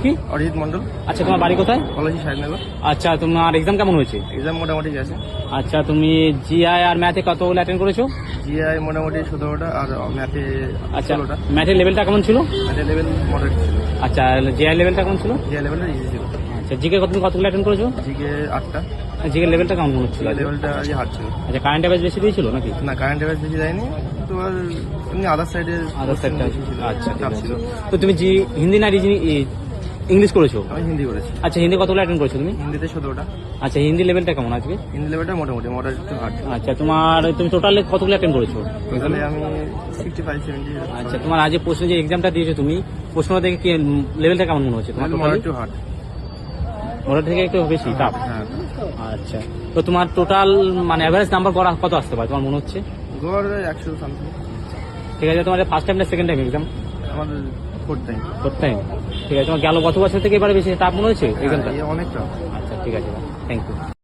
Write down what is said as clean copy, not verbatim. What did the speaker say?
কি? অরিজিৎ মন্ডল। আচ্ছা, তোমার বাড়ি কোথায়? পলাশী সাহেবনগর। আচ্ছা, তোমার এক্সাম কেমন হয়েছে? এক্সাম মোটামুটি গেছে। আচ্ছা, তুমি জিআই আর ম্যাথে কতগুলো অ্যাটেন্ড করেছো? জিআই মোটামুটি 17টা আর ম্যাথে আচ্ছা, 16টা। ম্যাথের লেভেলটা কেমন ছিল? ম্যাথের লেভেল মডারেট ছিল। আচ্ছা, জিআই লেভেলটা কেমন ছিল? জিআই লেভেলটা ইজি ছিল। আচ্ছা, জিকে তুমি কতগুলো অ্যাটেন্ড করেছো? জিকে 8টা। জিকে লেভেলটা কেমন মনে হচ্ছিল? লেভেলটা হার্ড ছিল। আচ্ছা, কারেন্ট অ্যাফেয়ার্স বেশি দিয়েছিল নাকি? না, কারেন্ট অ্যাফেয়ার্স বেশি দেয়নি, তোমার এমনি আদার সাইডে আচ্ছা, ঠিক আছে। ছিল। তো তুমি হিন্দি না ইংলিশ করেছো? আমি হিন্দি করেছি। আচ্ছা, হিন্দি কতগুলো অ্যাটেন্ড করেছো তুমি? হিন্দিতে 17টা। আচ্ছা, হিন্দি লেভেলটা কেমন আজকে? হিন্দি লেভেলটা মোটামুটি মডারেট টু হার্ড। আচ্ছা, তুমি টোটালে কতগুলো অ্যাটেন্ড করেছো? তাহলে আমি 65-70। আচ্ছা, তোমার আজ প্রশ্ন যে এক্সামটা দিয়েছো তুমি, প্রশ্ন থেকে কি লেভেলটা কেমন মনে হচ্ছে তোমার? Moderate two hard. মডারেট থেকে একটু বেশি টাফ। হ্যাঁ। আচ্ছা, তো তোমার টোটাল মানে অ্যাভারেজ নাম্বার কত আসতে পারে তোমার মনে হচ্ছে? গড় 100 সামথিং। ঠিক আছে, তোমার ফার্স্ট টাইম না সেকেন্ড টাইম এক্সাম? আমাদের ফোর্থ টাইম। ঠিক আছে, তোমার গত বছর থেকে এবারে বেশি টাফ মনে হয়েছে এক্সামটা? অনেকটা। আচ্ছা, ঠিক আছে, থ্যাংক ইউ।